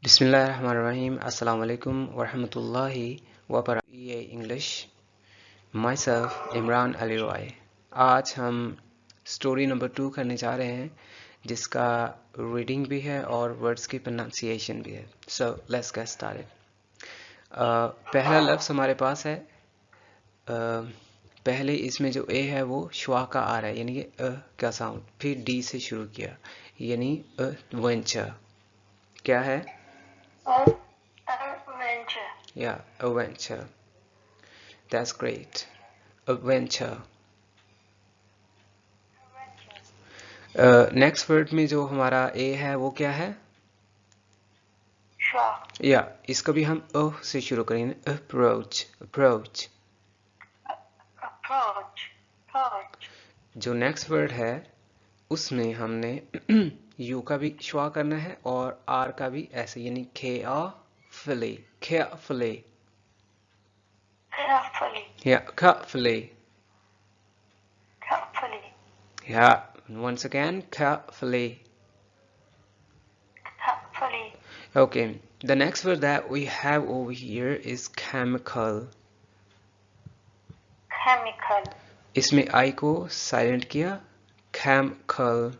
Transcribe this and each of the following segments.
Bismillahirrahmanirrahim. Assalamu alaikum wa rahmatullahi wa barakatuh. English. Myself, Emran Ali Rai. आज हम story number 2 करने जा रहे हैं जिसका रीडिंग भी है और वर्ड्स की प्रोनाउंसिएशन भी है. So let's get started. पहला लफ्ज़ हमारे पास है. पहले इसमें जो ए है वो श्वा का आ रहा है, यानी कि का साउंड, फिर डी से शुरू किया, यानी वेंचर. क्या है? Adventure. Yeah, adventure. That's great. Adventure. Next word में जो हमारा ए है वो क्या है? Shwa. या इसको भी हम अ से शुरू करेंगे. अप्रोच. अप्रोच. Approach. Approach. जो नेक्स्ट वर्ड है उसमें हमने यू का भी श्वा करना है और आर का भी ऐसे, यानी carefully. Carefully. Carefully. Yeah, carefully. Carefully. Yeah, once again, carefully. Carefully. Okay, the next word that we have over here is chemical. Chemical. इसमें आई को साइलेंट किया. Chemical.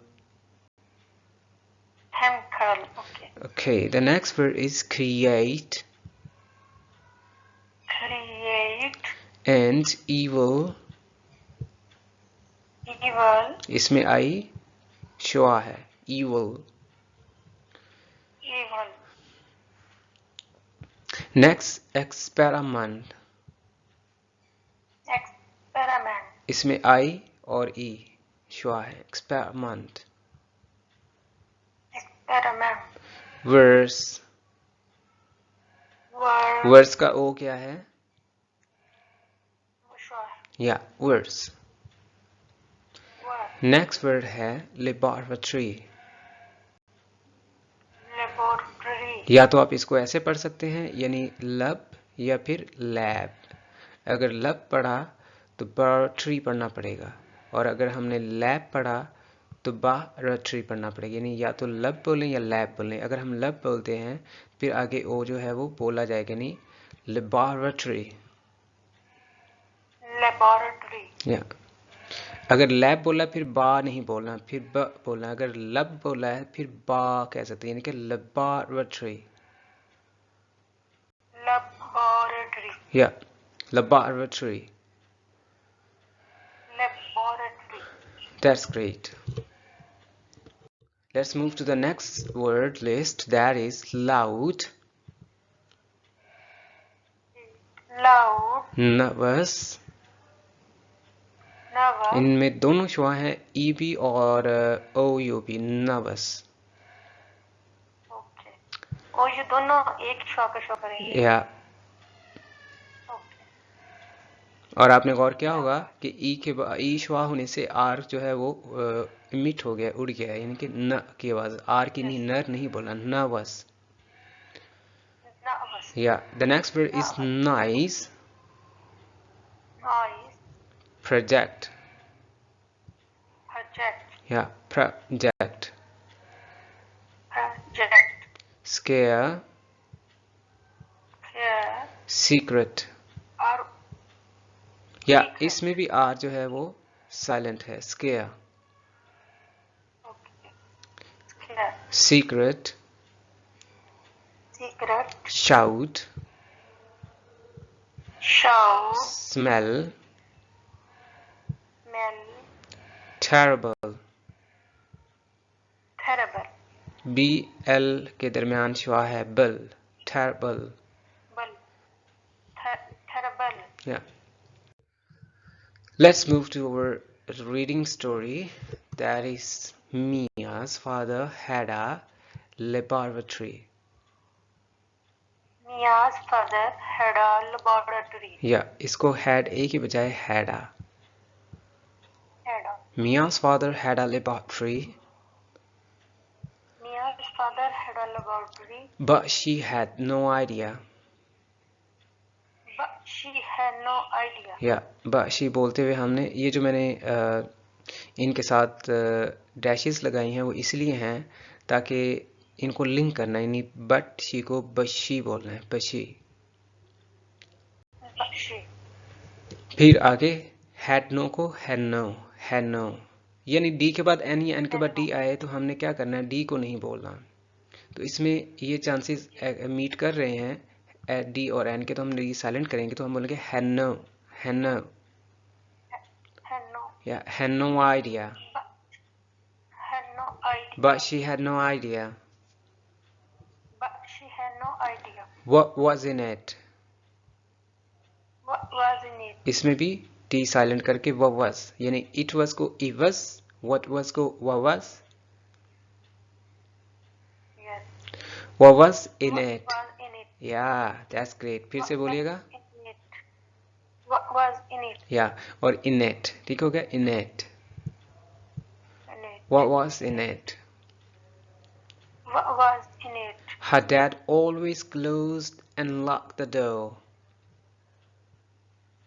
Chemical. Okay. Okay, the next word is create. Create. And evil. Evil. इसमें आई श्वा है. Evil. Evil. Next, experiment. Experiment. इसमें आई और ई श्वा है. Experiment. Experiment. Verse. Word. Verse का ओ क्या है? Shwa. या verse. Word. नेक्स्ट वर्ड है laboratory. Laboratory. या तो आप इसको ऐसे पढ़ सकते हैं, यानी लब या फिर लैब. अगर लब पढ़ा तो लैबोरेटरी पढ़ना पड़ेगा, और अगर हमने लैब पढ़ा तो लैबोरेटरी पढ़ना पड़ेगा, यानी या तो लब बोलें या लैब बोलें. अगर हम लब बोलते हैं फिर आगे ओ जो है वो बोला जाएगा, यानी लेबोरेटरी. Laboratory. या अगर लैब बोला फिर बा नहीं बोलना, फिर ब बोलना. अगर लब बोला है फिर बा कह सकते हैं, यानी कि लेबोरेटरी. Laboratory. या laboratory. Laboratory. That's great. Let's move to the next word list, that is loud. Loud. Nervous. Nervous. इनमें दोनों श्वा हैं, ई बी और ओ यू बी. नर्वस. Okay. और ये दोनों एक श्वा का शो करेंगे. या Okay. और आपने गौर किया होगा कि ई के ई श्वा होने से आर जो है वो मिट हो गया, उड़ गया, यानी कि न की आवाज. आर की नहीं, नर नहीं बोलना. नर्वस. Nervous. या the next word is nice. Noise. Project. Project. या project. Project. Square. Care. Secret. और या Secret. इसमें भी आर जो है वो साइलेंट है. Scare. Okay. Care. Secret. Secret. Shout. Show. Smell. Smell. Terrible. Terrible. B L के दरमियान श्वा है. Bull. Terrible. Bull. Terrible. Yeah. Let's move to our reading story. That is Mia's father had a laboratory. Mia's father had a laboratory. Yeah, इसको had a की बजाय had a. Had a. Mia's father had a laboratory, Mia's father had a laboratory, but she had no idea. but she had no idea. Yeah, but she बोलते हुए हमने ये जो मैंने इनके साथ डैशेस लगाई हैं वो इसलिए हैं ताकि इनको लिंक करना है, यानी बट शी को बशी बोलना है, बशी। Bakshi. फिर आगे हैड नो को हैनो, हैनो, यानी डी के बाद एन या एन के बाद डी आए तो हमने क्या करना है, डी को नहीं बोलना। तो इसमें ये चांसेस मीट कर रहे हैं डी और एन के, तो हम डी साइलेंट करेंगे तो हम बोलेंगे हैनो, हैनो, Had no. या had no idea, Had no idea. but she had no idea But she had no idea what was in it। what was in it. इसमें भी टी साइलेंट करके what was, यानी it was को it was, what was को what Yes. was in What it। was in it. yeah, that's great। फिर से What was बोलिएगा। in it. What was in it. या और in it, ठीक हो गया, in it, In it. what was in it। What was in it. her dad always closed and locked the door।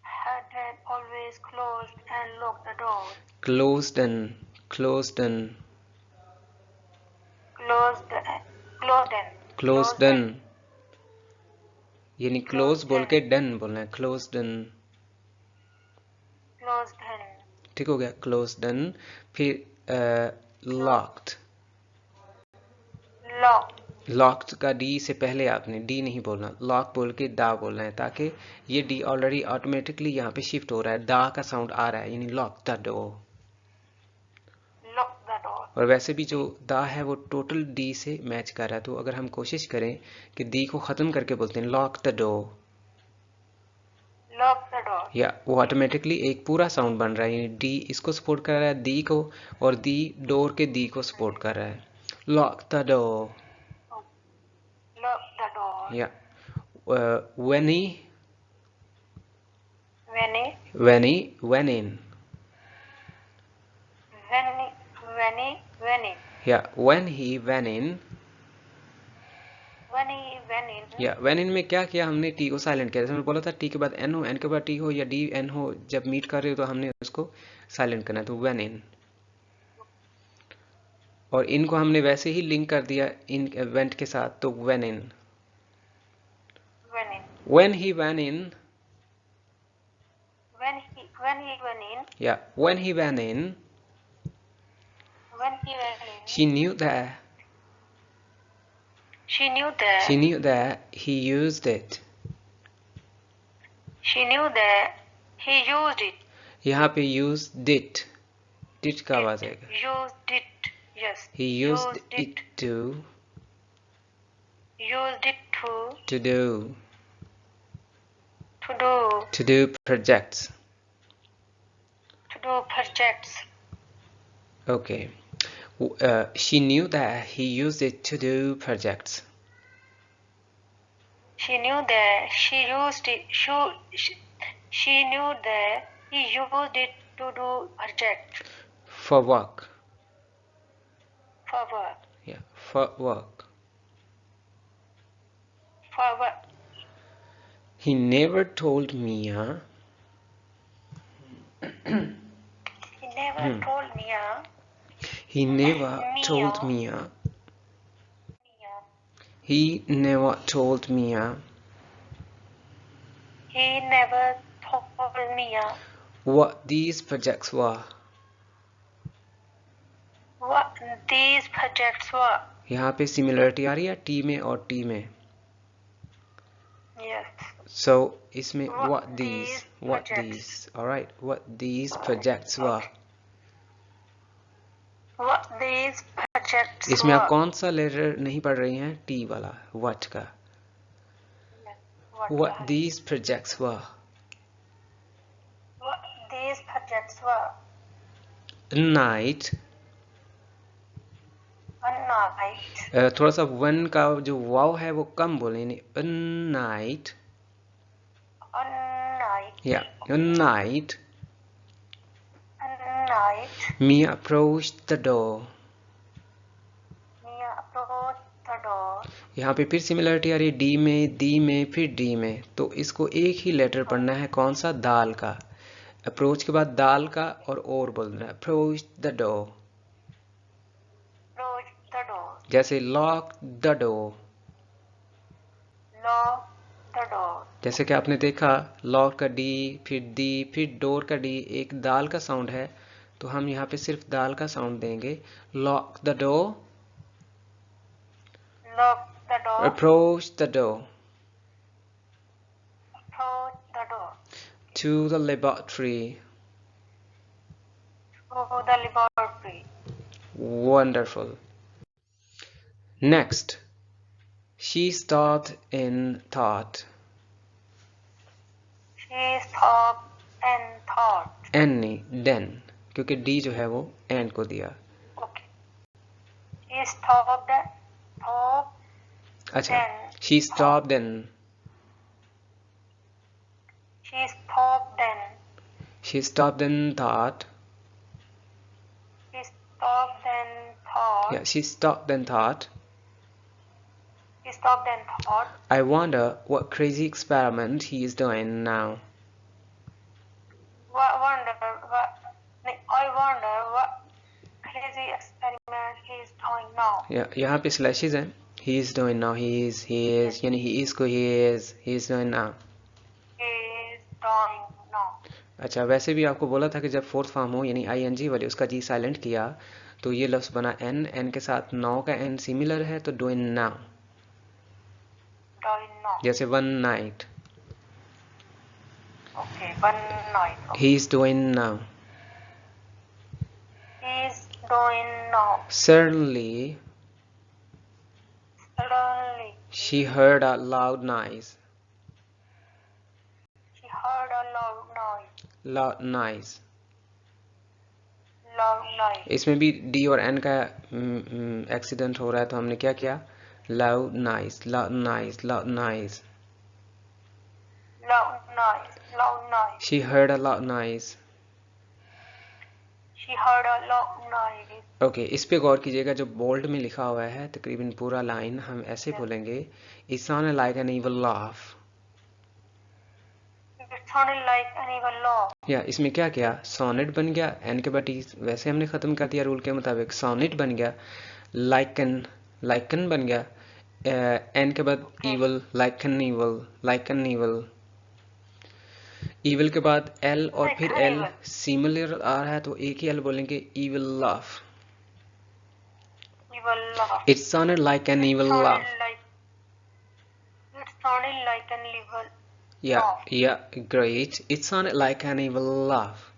Her dad always closed and locked the door. closed and closed and Closed and closed and, यानी close बोल के done बोलना है, closed and, closed and ठीक हो गया, closed and। फिर locked, locked. Locked का डी से पहले आपने डी नहीं बोलना, लॉक बोल के दा बोलना है, ताकि ये डी ऑलरेडी ऑटोमेटिकली यहाँ पे शिफ्ट हो रहा है, दा का साउंड आ रहा है, यानी lock the door. Lock the door. और वैसे भी जो दा है वो टोटल डी से मैच कर रहा है, तो अगर हम कोशिश करें कि डी को खत्म करके बोलते हैं lock the door, Lock the door. या वो ऑटोमेटिकली एक पूरा साउंड बन रहा है, यानी डी इसको सपोर्ट कर रहा है दी को, और दी डोर के दी को सपोर्ट कर रहा है, lock the door. Lock the door. या when he When he when he went in, when he या when he went in, when he went in. या when in में क्या किया हमने, टी को साइलेंट किया, जैसे मैंने बोला था टी के बाद एन हो, एन के बाद टी हो, या डी एन हो, जब मीट कर रहे हो तो हमने उसको साइलेंट करना है, तो when in। और इनको हमने वैसे ही लिंक कर दिया इन इवेंट के साथ, तो when in, When he when he went in, when he went in. या when he went in, When he went in. she knew that She knew that. she knew that he used it। She knew that he used it. यहाँ पे used it, did का आवाज आएगा, Used it. Yes. he used it to Used it to do to do projects। to do projects. Okay, she knew that he used it to do projects। She knew that she used it. She knew that he used it to do project for work, for work. yeah, for work। For work. He never told Mia He never told Mia. he never told Mia he never told Mia He never told Mia what these projects were। what these projects were. यहाँ पे similarity आ रही है T में और T में, Yes. so इसमें What what these these what projects. these, alright, what these projects were। What these projects इसमें आप were. कौन सा लेटर नहीं पढ़ रही हैं, टी वाला, what का, what were. these projects were। What these projects were. night, A night. थोड़ा सा वन का जो वाव है वो कम बोले, यानी a night, A night. yeah, a night A night. Mia approached the door। Mia approached the door. यहाँ पे फिर सिमिलरिटी आ रही है डी में, दी में, फिर डी में, तो इसको एक ही लेटर पढ़ना है, कौन सा, दाल का। अप्रोच के बाद दाल का और बोलना है, approach the door. Approached the door. जैसे lock the door, lock the door, जैसे कि आपने देखा लॉक का डी, फिर दी, फिर डोर का डी एक दाल का साउंड है, तो हम यहाँ पे सिर्फ दाल का साउंड देंगे। Lock the door, lock the door, approach the door, approach the door, to the laboratory. to the laboratory. Wonderful. Next, she stopped in thought. She stopped and thought. N नहीं, then, क्योंकि D जो है वो and को दिया। Okay. She stopped and thought. अच्छा, Then she stopped in, she stopped and she stopped in thought, she stopped and thought. yeah, she stopped in thought, She stopped and thought. I wonder what crazy experiment he is doing now. I wonder what crazy experiment he is doing now. Yeah, यहाँ पे slashes हैं, he is doing now, he is, यानी he is को he is doing now. He is doing now. अच्छा, वैसे भी आपको बोला था कि जब फोर्थ फॉर्म हो यानी ing वाले उसका जी साइलेंट किया तो ये लफ्ज़ बना एन के साथ नाउ का एन सिमिलर है तो डूइंग नाउ, Doing now. जैसे one night, Okay, one night. Okay. he is doing now. He is doing now. Suddenly Suddenly, she heard a loud noise. she heard a loud noise. Loud noise. Loud noise. इसमें भी D और N का accident हो रहा है तो हमने क्या किया, loud noise, loud noise, loud noise. Loud noise. Loud noise. She heard a loud noise. She heard a loud noise. Okay, इस पे गौर कीजिएगा, जो बोल्ड में लिखा हुआ है तकरीबन पूरा लाइन हम ऐसे बोलेंगे, It sounded like an evil laugh. It sounded like an evil laugh. या इसमें क्या किया, सोनेट बन गया, एन के बाद वैसे हमने ख़त्म कर दिया रूल के मुताबिक, सोनेट बन गया, लाइकन बन गया, एन के बाद ईवल, लाइकन ईवल, ईवल के बाद एल और फिर एल सिमिलर आ रहा है तो एक ही एल बोलेंगे, evil laugh. Evil laugh. It sounded like an evil laugh. It sounded like an evil Yeah, laugh. yeah, great. It sounded like an evil laugh.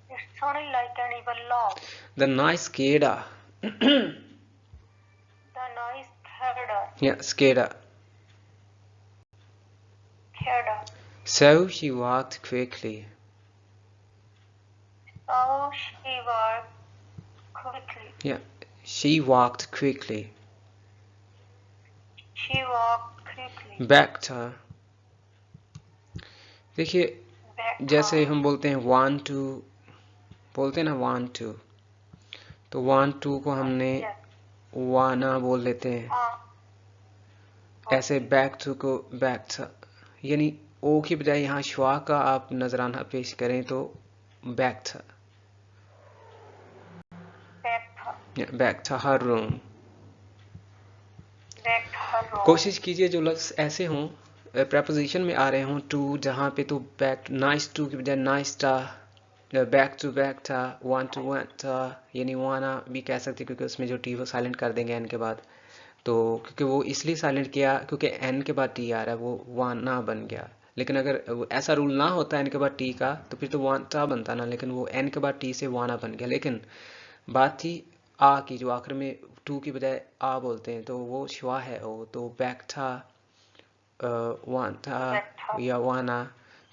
It sounded like an evil laugh. The noise scared her. The noise scared her. Yeah, scared her. Scared her. So she walked quickly. So she walked quickly. Yeah, she walked quickly. She walked quickly. Back to her. देखिए, Back जैसे her. हम बोलते हैं one two, बोलते हैं ना one two, तो one two को हमने Yes. वाना बोल देते हैं, ऐसे बैक टू को बैक टू, यानी ओ की बजाय यहाँ श्वा का आप नजराना पेश करें तो back to, Back her. Back to her room. Back to her room. कोशिश कीजिए जो लफ्ज ऐसे हों, प्रपोजिशन में आ रहे हों टू, जहाँ पे तो बैक, नाइस टू की बजाय नाइस टा, बैक टू वन टू यानी वाना भी कह सकते क्योंकि उसमें जो टी वो साइलेंट कर देंगे एन के बाद, तो क्योंकि वो इसलिए साइलेंट किया क्योंकि एन के बाद टी आ रहा है, वो वाना बन गया। लेकिन अगर ऐसा रूल ना होता एन के बाद टी का तो फिर तो वांटा बनता ना, लेकिन वो एन के बाद टी से वाना बन गया। लेकिन बात थी आ की, जो आखिर में टू की बजाय आ बोलते हैं तो वो श्वा है ओ, तो बैक था, वांटा या वाना,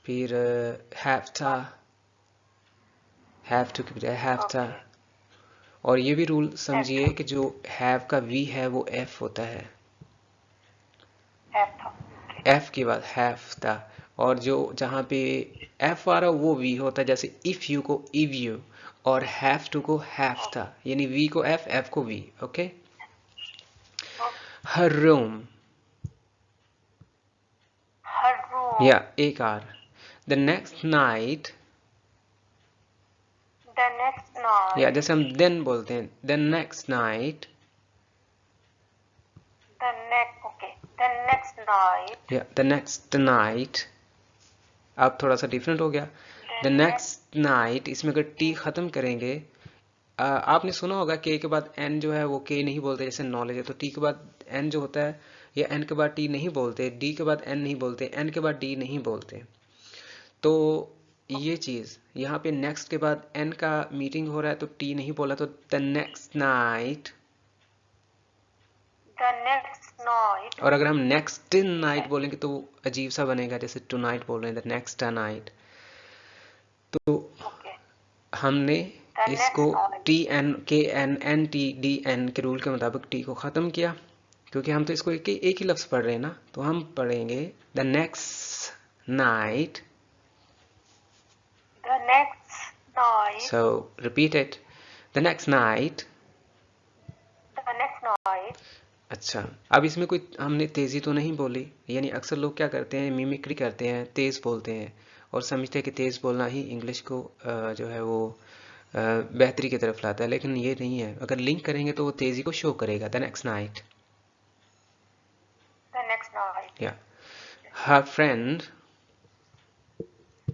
फिर हैव था, हैव टू की बजाय हैव था। और ये भी रूल समझिए कि जो हैव का वी है वो एफ होता है, Have to. एफ के बाद हैव था, और जो जहाँ पे एफ आ रहा वो वी होता है, जैसे इफ यू को इव यू और हैव टू को हैव था, यानी वी को एफ, एफ को V. Okay, her room, Her room. या एक R, the next night, The next night. या जैसे हम देन बोलते हैं, the next night, The next night. Yeah, the next night. अब थोड़ा सा डिफरेंट हो गया. The next night, इसमें अगर टी खत्म करेंगे, आपने सुना होगा के के बाद एन जो है वो के नहीं बोलते, जैसे नॉलेज है तो टी के बाद एन जो होता है, या एन के बाद टी नहीं बोलते, डी के बाद एन नहीं बोलते, एन के बाद डी नहीं बोलते. तो ये चीज यहाँ पे नेक्स्ट के बाद एन का मीटिंग हो रहा है तो टी नहीं बोला, तो the next night. The next night. और अगर हम नेक्स्ट नाइट बोलेंगे तो अजीब सा बनेगा, जैसे टू नाइट बोल रहे हैं, द नेक्स्ट नाइट. तो हमने इसको T N K N N T D N K rule के मुताबिक टी को ख़त्म किया, क्योंकि हम तो इसको एक ही लफ्ज़ पढ़ रहे हैं ना, तो हम पढ़ेंगे the next night. The next night. So repeat it. The next night. The next night. अच्छा, अब इसमें कोई हमने तेज़ी तो नहीं बोली, यानी अक्सर लोग क्या करते हैं, मिमिक्री करते हैं, तेज़ बोलते हैं और समझते हैं कि तेज़ बोलना ही इंग्लिश को जो है वो बेहतरी की तरफ लाता है, लेकिन ये नहीं है. अगर लिंक करेंगे तो वो तेज़ी को शो करेगा. The next night. The next night. या हर फ्रेंड.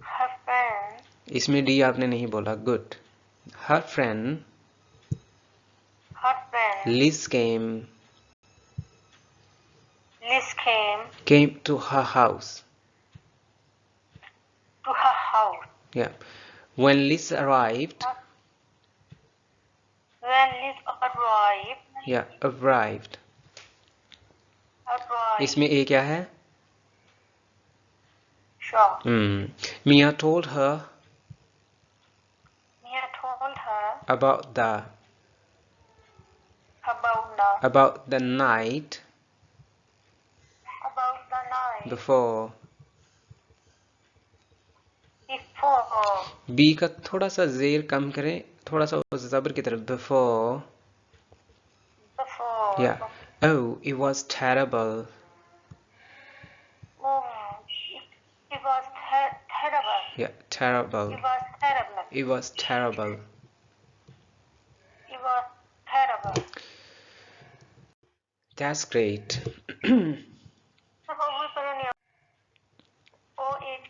Her friend. इसमें डी आपने नहीं बोला. Good. Her friend. Her friend. Liz came. Liz Came to her house. to her house. Yeah. When Liz arrived. When Liz arrived. Yeah, arrived. Arrived. इसमें ए क्या है? Sure. Mia told her. Mia told her About the. About the night. About the night. Before. Before. B का थोड़ा सा जेर कम करें, थोड़ा सा ज़बर की तरफ. Before. Before. Yeah. Oh, it was terrible. Oh, it was terrible. Yeah, terrible. It was terrible. It was terrible. It was terrible. That's great.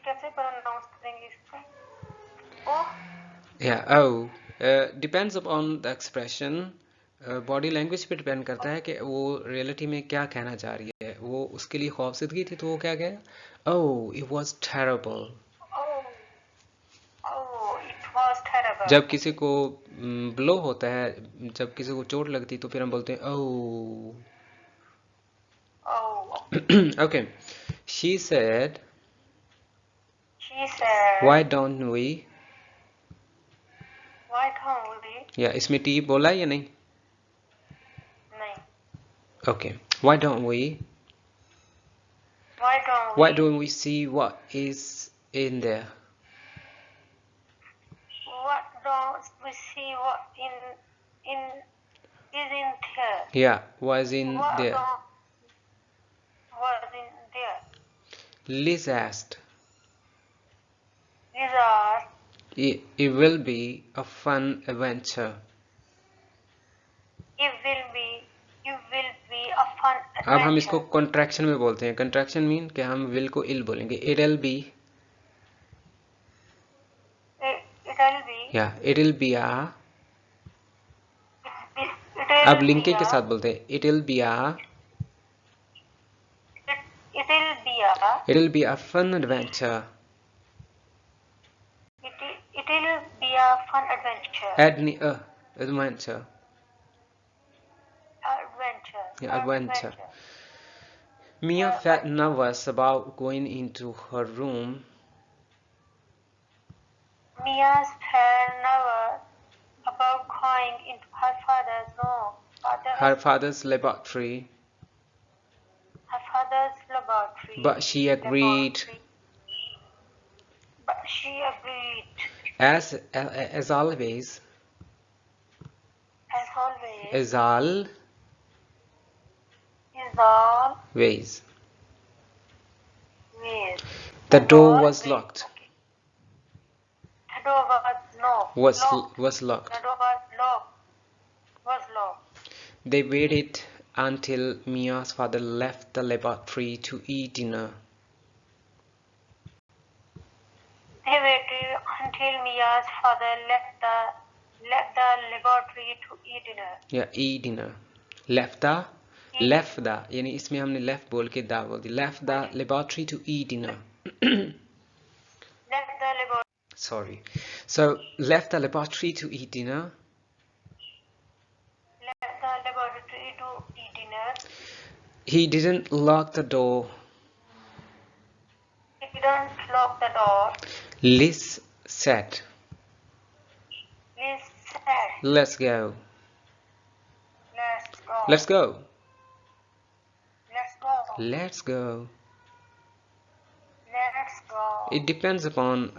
कैसे pronounce करेंगे इसको? Oh. Yeah. Oh. Depends upon the expression. Body language पे depend करता है कि वो reality में क्या कहना चाह रही है. वो उसके लिए खौफजदगी थी तो वो क्या कहे? Oh, it was terrible. Oh, it was terrible. जब किसी को ब्लो होता है, जब किसी को चोट लगती तो फिर हम बोलते हैं oh. Oh. Okay. She said. She said. Why don't we? Why don't we? Yeah, इसमें टी बोला या नहीं? नहीं. Okay. Why don't we? Why don't we? Why don't we see what is in there? What don't we see what in is in there? Yeah, was in What there. Was in there? Liz asked. These are. It will be a fun adventure. It will be a fun adventure. अब हम इसको contraction में बोलते हैं. Contraction mean कि हम will को इल बोलेंगे. It'll be. It'll be. Yeah, it'll be a. अब लिंकिंग के साथ बोलते हैं. It'll be a. It'll be a fun adventure. It'll be a fun adventure. Adventure. Adventure. Yeah, adventure. Mia felt nervous about going into her room. Mia felt nervous about going into her father's room. Her father's laboratory. Her father's laboratory. But she agreed. As always. As always. As always. The door was locked. The door was locked. Was locked. The door was locked. They waited until Mia's father left the laboratory to eat dinner. They waited until Mia's father left the laboratory to eat dinner. Yeah, eat dinner. Left the यानी इसमें हमने left बोल के दा बोल दी. Left the laboratory to eat dinner. Left the laboratory. Sorry. So left the laboratory to eat dinner. Left the laboratory to eat dinner. He didn't lock the door. He didn't lock the door. Liz said, Liz said, let's go. let's go. Let's go. Let's go. Let's go. Let's go. It depends upon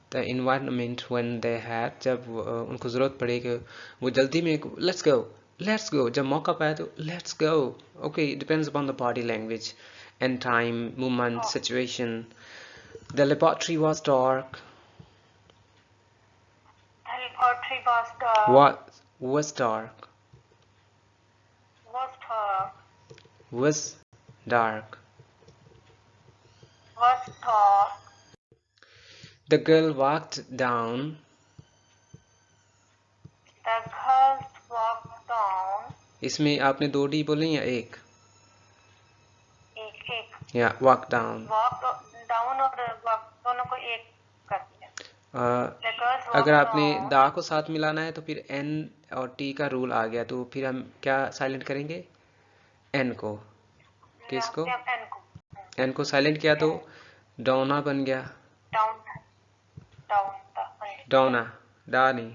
the environment when they had. जब उनको ज़रूरत पड़े कि वो जल्दी में let's go जब मौका पाए तो let's go. Okay, it depends upon the body language and time, movement, situation. The laboratory was dark. The laboratory was dark. What was dark? Was dark. Was dark. Was dark. The girl walked down. The girls walked down. इसमें आपने 2 D बोले या एक? एक. या walk down. Walk down और walk दोनों को एक कर दिया. अगर आपने दा को साथ मिलाना है तो फिर एन और टी का रूल आ गया, तो फिर हम क्या साइलेंट करेंगे? एन को. किसको? एन को साइलेंट किया तो डोना बन गया. डोना. डा नहीं,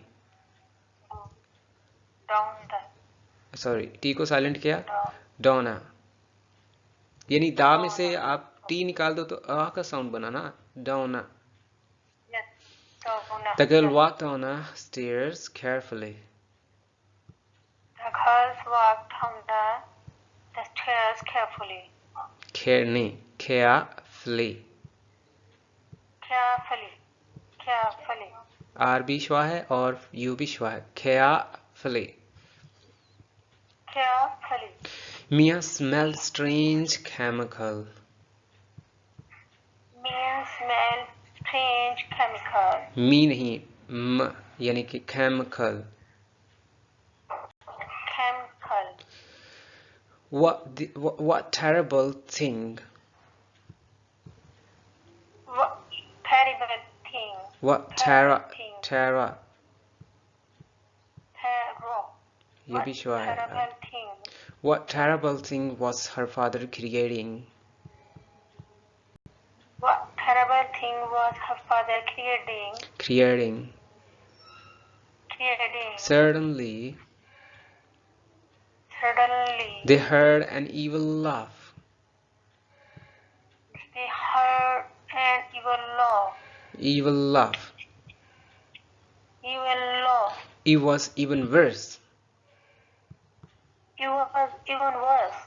सॉरी, टी को साइलेंट किया डोना. यानी दा में से आप टी निकाल दो तो आ का साउंड बना ना, डोना. The girl walked on the stairs carefully. The girls walked down the stairs carefully. Carefully. Carefully. R भी श्वा है और यू भी श्वा है. Carefully. Mia smelled strange chemical. मी नहीं, म यानी कि chemical. What terrible thing. What terror. ये भी श्वा है. What terrible thing was her father creating? What terrible thing was her father creating? Suddenly, they heard an evil laugh. Evil laugh. It was even worse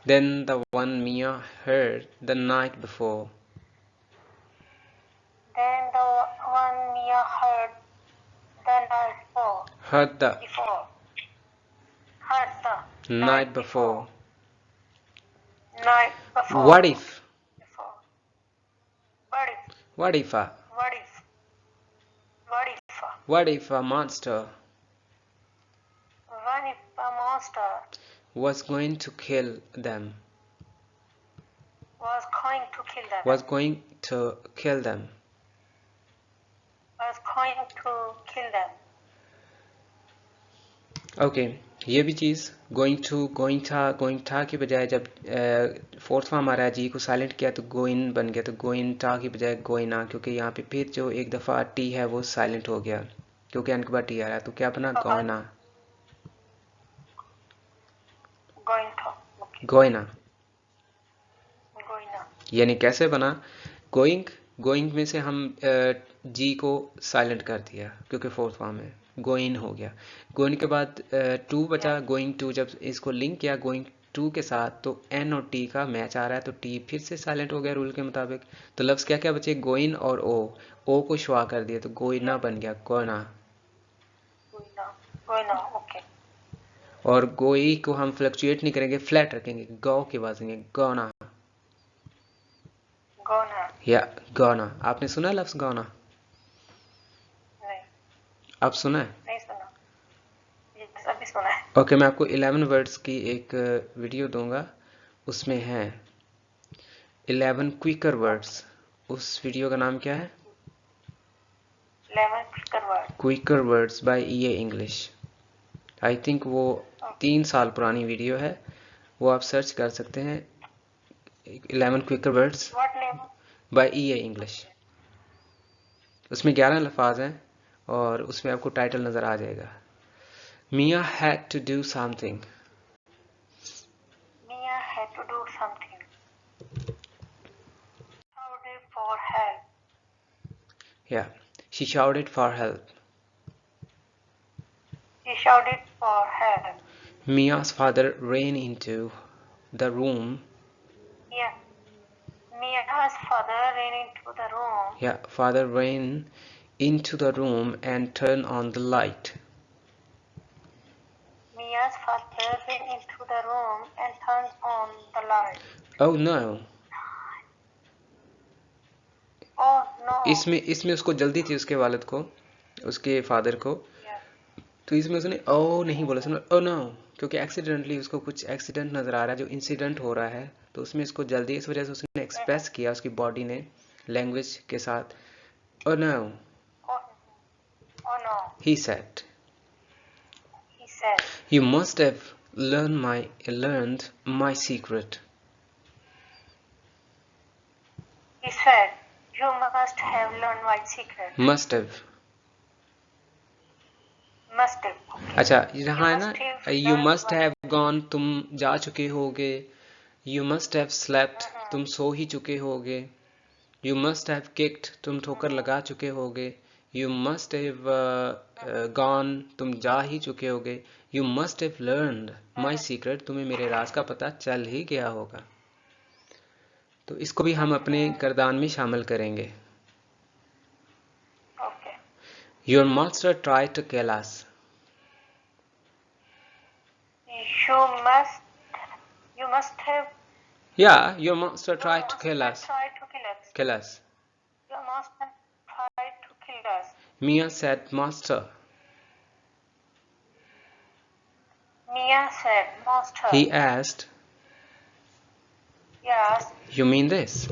than the one Mia heard the night before. Heard the night before. What if? What if a monster was going to kill them? Okay, ये भी चीज़ going to, going था की बजाय जब fourth form आ रहा है जी को silent किया तो गोइन बन गया, तो गोइन था की बजाय गोइना, क्योंकि यहाँ पे फिर जो एक दफ़ा टी है वो साइलेंट हो गया क्योंकि एन के बाद टी आ रहा है, तो क्या बना? गोइना. यानी कैसे बना? गोइंग में से हम जी को साइलेंट कर दिया क्योंकि फोर्थ फॉर्म है, गोइन हो गया. गोइन के बाद टू बचा, गोइंग टू. जब इसको लिंक किया गोइंग टू के साथ तो एन और टी का मैच आ रहा है, तो टी फिर से साइलेंट हो गया रूल के मुताबिक. तो लफ्ज़ क्या क्या बचे? गोइन और ओ को श्वा कर दिया तो गोइना बन गया. गोइना. और गोई को हम फ्लक्चुएट नहीं करेंगे, फ्लैट रखेंगे, गौ की आवाज देंगे, गौना gonna, या गौना। आपने सुना है लफ्ज गौना? नहीं, आप सुना है? नहीं सुना, ये अभी सुना है। ओके, मैं आपको 11 वर्ड्स की एक वीडियो दूंगा, उसमें है 11 क्विकर वर्ड्स। उस वीडियो का नाम क्या है? 11 clicker word, quicker words by EA English. I think वो 3 साल पुरानी वीडियो है, वो आप सर्च कर सकते हैं, 11 quicker words what name? By EA English. उसमें 11 लफ्ज हैं और उसमें आपको टाइटल नज़र आ जाएगा। Mia had to do something. Mia had to do something. Shouted for help. या she shouted for help. She shouted for help. Mia's father ran into the room. Yeah. Mia's father ran into the room. Yeah, father ran into the room and turned on the light. Mia's father ran into the room and turned on the light. Oh no. Oh no. इसमें उसको जल्दी थी, उसके वालिद को, उसके father को। Yeah. तो इसमें उसने ओ नहीं बोला, उसने ओ नो, क्योंकि एक्सीडेंटली उसको कुछ एक्सीडेंट नज़र आ रहा है, जो इंसिडेंट हो रहा है, तो उसमें इसको जल्दी, इस वजह से उसने एक्सप्रेस किया उसकी बॉडी ने लैंग्वेज के साथ, oh no Oh, oh no. He said, He said, you must have learned my secret. he said, you must have learned my secret. Must have. Must have. Okay. अच्छा, यहाँ है You ना, must have you learned must my have secret. gone, तुम जा चुके होगे, you must have slept, तुम सो ही चुके होगे, you must have kicked, तुम ठोकर लगा चुके होगे, you must have gone, तुम जा ही चुके होगे, you must have learned my secret, तुम्हें मेरे राज का पता चल ही गया होगा। तो इसको भी हम अपने किरदार में शामिल करेंगे। Okay. Your master tried to kill us. You must have. Yeah, your master Your tried to master kill us. tried to kill us. Kill us. Your master tried to kill us. Mia said, Master. Mia said, Master. He asked, Yes. You mean this?